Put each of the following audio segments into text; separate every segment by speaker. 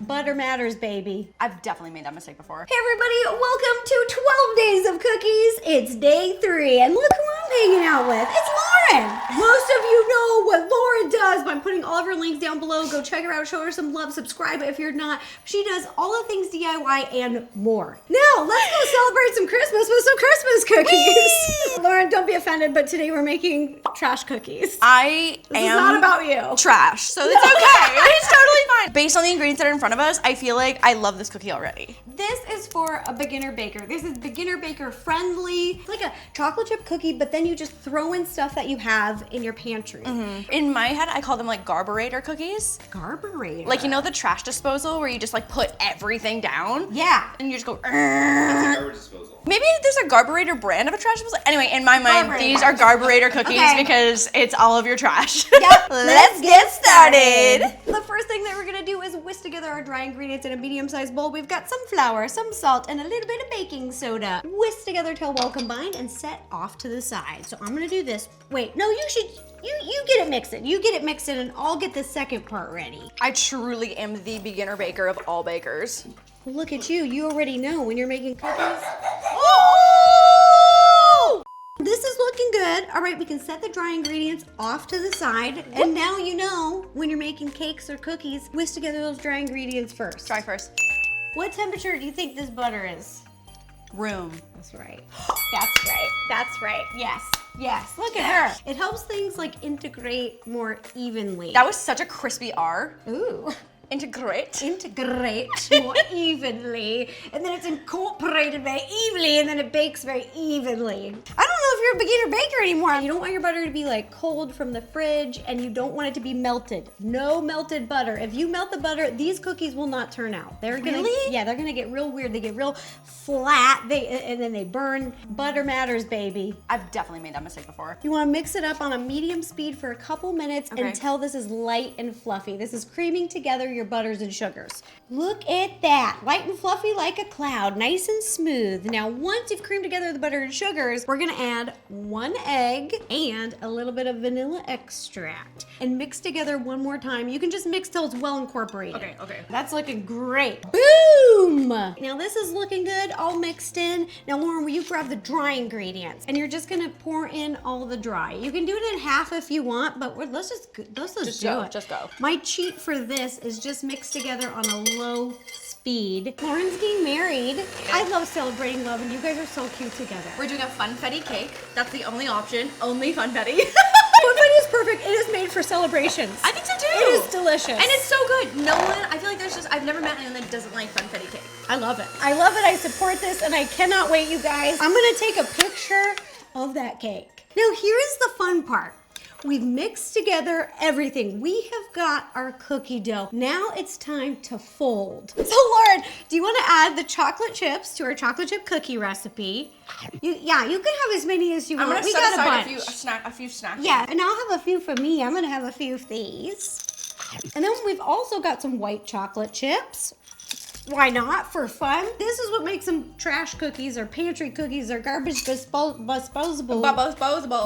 Speaker 1: Butter matters, baby.
Speaker 2: I've definitely made that mistake before.
Speaker 1: Hey everybody, welcome to 12 Days of Cookies. It's day 3, and look who I'm hanging out with. It's Lauren. Most of you know what Lauren does by putting all of her links down below. Go check her out, show her some love, subscribe if you're not. She does all the things DIY and more. Now, let's go celebrate some Christmas with some Christmas cookies. Lauren, don't be offended, but today we're making trash cookies.
Speaker 2: This
Speaker 1: is not about you.
Speaker 2: Trash, so it's okay. It's totally fine. Based on the ingredients that are in front of us, I feel like I love this cookie already.
Speaker 1: This is for a beginner baker. This is beginner baker friendly. It's like a chocolate chip cookie, but then you just throw in stuff that you have in your pantry.
Speaker 2: In my head, I call them like garburator cookies.
Speaker 1: Garburator?
Speaker 2: Like, you know the trash disposal where you just like put everything down?
Speaker 1: Yeah.
Speaker 2: And you just go,
Speaker 3: That's a garbage disposal.
Speaker 2: Maybe there's a garburator brand of a trash disposal. Anyway, in my mind,
Speaker 1: Garburator.
Speaker 2: these are garburator cookies
Speaker 1: Okay.
Speaker 2: because it's all of your trash.
Speaker 1: Yep.
Speaker 2: Let's get started.
Speaker 1: The first thing that we're gonna do is whisk together our dry ingredients in a medium-sized bowl. We've got some flour, some salt, and a little bit of baking soda. Whisk together till well combined and set off to the side. So I'm gonna do this. Wait, no, you get it mixing. You get it mixing, and I'll get the second part ready.
Speaker 2: I truly am the beginner baker of all bakers.
Speaker 1: Well, look at you. You already know when you're making cookies.
Speaker 2: Oh!
Speaker 1: This is looking good. All right, we can set the dry ingredients off to the side. And now you know when you're making cakes or cookies, whisk together those dry ingredients first.
Speaker 2: Try first.
Speaker 1: What temperature do you think this butter is?
Speaker 2: Room.
Speaker 1: That's right. That's right. That's right. Yes. Yes. Look at her. It helps things like integrate more evenly.
Speaker 2: That was such a crispy R.
Speaker 1: Ooh.
Speaker 2: Integrate.
Speaker 1: Integrate more evenly, and then it's incorporated very evenly, and then it bakes very evenly. I don't know if you're a beginner baker anymore. You don't want your butter to be like cold from the fridge, and you don't want it to be melted. No melted butter. If you melt the butter, these cookies will not turn out. They're gonna, yeah, they're gonna get real weird. They get real flat, and then they burn. Butter matters, baby.
Speaker 2: I've definitely made that mistake before.
Speaker 1: You wanna mix it up on a medium speed for a couple minutes until this is light and fluffy. This is creaming together your butters and sugars. Look at that, light and fluffy like a cloud, nice and smooth. Now, once you've creamed together the butter and sugars, we're gonna add 1 egg and a little bit of vanilla extract and mix together one more time. You can just mix till it's well incorporated.
Speaker 2: Okay.
Speaker 1: That's looking great. Boom! Now this is looking good, all mixed in. Now, Lauren, will you grab the dry ingredients? And you're just gonna pour in all the dry. You can do it in half if you want, but let's just do it.
Speaker 2: Just go.
Speaker 1: My cheat for this is just mix together on a low speed. Lauren's getting married. I love celebrating love, and you guys are so cute together.
Speaker 2: We're doing a funfetti cake. That's the only option. Only funfetti.
Speaker 1: Funfetti is perfect. It is made for celebrations.
Speaker 2: I think so too.
Speaker 1: It is delicious.
Speaker 2: And it's so good. No one, I feel like I've never met anyone that doesn't like funfetti cake.
Speaker 1: I love it. I love it. I support this, and I cannot wait, you guys. I'm gonna take a picture of that cake. Now, here's the fun part. We've mixed together everything. We have got our cookie dough. Now it's time to fold. So, Lauren, do you want to add the chocolate chips to our chocolate chip cookie recipe? You can have as many as you want.
Speaker 2: I'm gonna
Speaker 1: We
Speaker 2: set
Speaker 1: got
Speaker 2: aside
Speaker 1: bunch.
Speaker 2: a few snacks.
Speaker 1: Yeah, and I'll have a few for me. I'm gonna have a few of these. And then we've also got some white chocolate chips. Why not? For fun. This is what makes them trash cookies or pantry cookies or garbage disposable.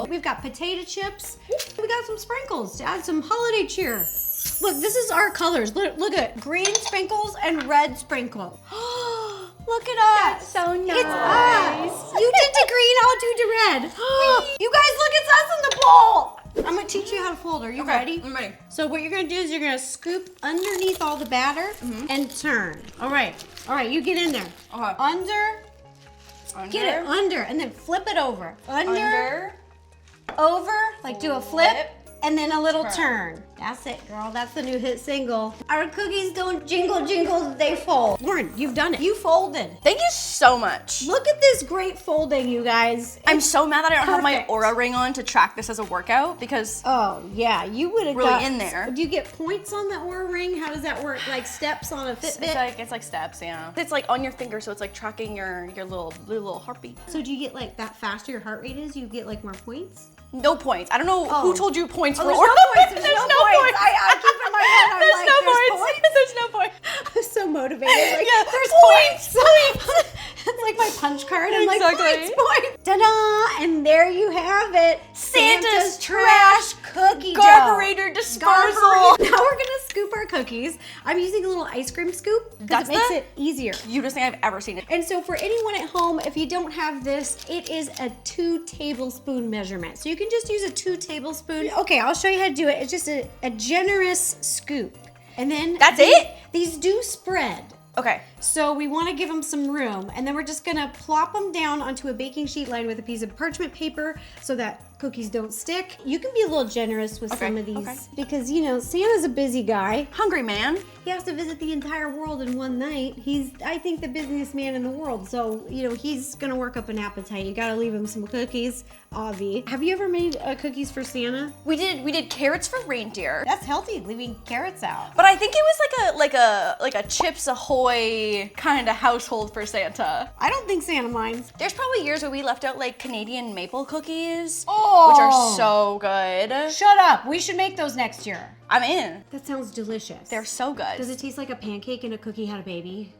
Speaker 1: We've got potato chips. We got some sprinkles to add some holiday cheer. Look, this is our colors. Look at green sprinkles and red sprinkle. Look at us.
Speaker 2: That's so nice.
Speaker 1: It's us. You did the green, I'll do the red. You guys, look, it's us in the bowl. I'm gonna teach you how to fold. Are you ready?
Speaker 2: I'm ready.
Speaker 1: So what you're gonna do is you're gonna scoop underneath all the batter and turn. All right, you get in there.
Speaker 2: Okay.
Speaker 1: Under, get it under, and then flip it over. Under, over, like do a flip, and then a little turn. That's it, girl. That's the new hit single. Our cookies don't jingle, jingle, they fold. Lauren, you've done it. You folded.
Speaker 2: Thank you so much.
Speaker 1: Look at this great folding, you guys.
Speaker 2: I'm so mad that I don't have my
Speaker 1: perfect.
Speaker 2: Aura ring on to track this as a workout because
Speaker 1: Oh, yeah, you would have
Speaker 2: really
Speaker 1: got
Speaker 2: in there.
Speaker 1: Do you get points on the Aura ring? How does that work? Like steps on a Fitbit?
Speaker 2: it's like steps, yeah. It's like on your finger, so it's like tracking your little heartbeat.
Speaker 1: So do you get like that faster your heart rate is, you get like more points?
Speaker 2: No points. I don't know who told you points for
Speaker 1: there's
Speaker 2: Aura.
Speaker 1: no points. There's no points.
Speaker 2: points.
Speaker 1: I keep in my head, I'm
Speaker 2: There's
Speaker 1: like,
Speaker 2: no points. There's no points.
Speaker 1: I'm so motivated. Like,
Speaker 2: Yeah,
Speaker 1: there's
Speaker 2: points.
Speaker 1: points. That's like my punch card. I'm
Speaker 2: Exactly.
Speaker 1: like, points. Ta-da! And there you have it.
Speaker 2: Santa's trash
Speaker 1: cookie dough.
Speaker 2: Garburator disposal.
Speaker 1: Now we're gonna scoop our cookies. I'm using a little ice cream scoop because
Speaker 2: That's
Speaker 1: it makes
Speaker 2: the
Speaker 1: it easier.
Speaker 2: cutest thing I've ever seen.
Speaker 1: And so for anyone at home, if you don't have this, it is a 2 tablespoon measurement. So you can just use a 2 tablespoon. Okay, I'll show you how to do it. It's just a generous scoop. And then
Speaker 2: That's it?
Speaker 1: These do spread.
Speaker 2: Okay.
Speaker 1: So we want to give them some room, and then we're just gonna plop them down onto a baking sheet lined with a piece of parchment paper so that cookies don't stick. You can be a little generous with some of these because, you know, Santa's a busy guy.
Speaker 2: Hungry man.
Speaker 1: He has to visit the entire world in one night. He's, I think, the busiest man in the world. So, you know, he's gonna work up an appetite. You gotta leave him some cookies, Avi. Have you ever made cookies for Santa?
Speaker 2: We did carrots for reindeer.
Speaker 1: That's healthy, leaving carrots out.
Speaker 2: But I think it was like a Chips Ahoy kind of household for Santa.
Speaker 1: I don't think Santa minds.
Speaker 2: There's probably years where we left out like Canadian maple cookies,
Speaker 1: Oh,
Speaker 2: which are so good.
Speaker 1: Shut up. We should make those next year.
Speaker 2: I'm in.
Speaker 1: That sounds delicious.
Speaker 2: They're so good.
Speaker 1: Does it taste like a pancake and a cookie had a baby?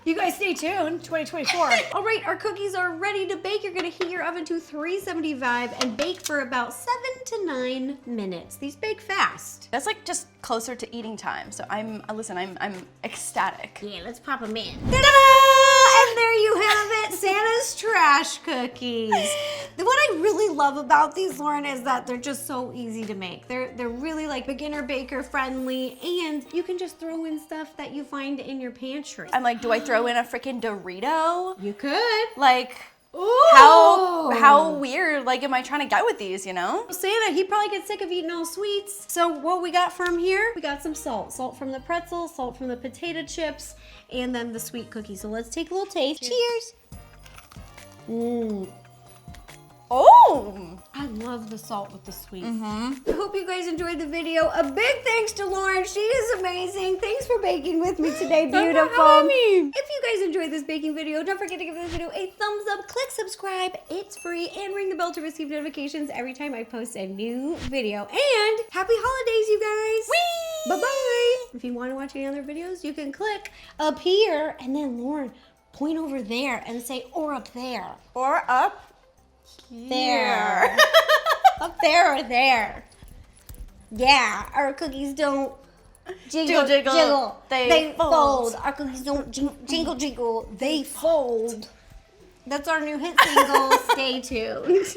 Speaker 1: You guys stay tuned, 2024. All right, our cookies are ready to bake. You're gonna heat your oven to 375 and bake for about 7 to 9 minutes. These bake fast.
Speaker 2: That's like just closer to eating time. So I'm ecstatic.
Speaker 1: Yeah, let's pop them in. Ta-da! And there you have it, Santa's trash cookies. What I really love about these, Lauren, is that they're just so easy to make. They're really like beginner baker friendly, and you can just throw in stuff that you find in your pantry.
Speaker 2: I'm like, do I throw in a freaking Dorito?
Speaker 1: You could.
Speaker 2: Like,
Speaker 1: Ooh.
Speaker 2: how weird, like, am I trying to get with these, you know?
Speaker 1: Santa, he probably gets sick of eating all sweets. So what we got from here, we got some salt. Salt from the pretzels, salt from the potato chips, and then the sweet cookies. So let's take a little taste. Cheers. Mmm.
Speaker 2: Oh!
Speaker 1: I love the salt with the sweet. I hope you guys enjoyed the video. A big thanks to Lauren. She is amazing. Thanks for baking with me today, beautiful. If you guys enjoyed this baking video, don't forget to give this video a thumbs up, click subscribe, it's free, and ring the bell to receive notifications every time I post a new video. And happy holidays, you guys.
Speaker 2: Whee!
Speaker 1: Bye-bye. If you want to watch any other videos, you can click up here, and then Lauren, point over there and say, or up there.
Speaker 2: Or up
Speaker 1: There. Up there or there. Yeah, our cookies don't jiggle, jiggle. They fold. Our cookies don't jingle, jingle. They fold. That's our new hit single. Stay tuned.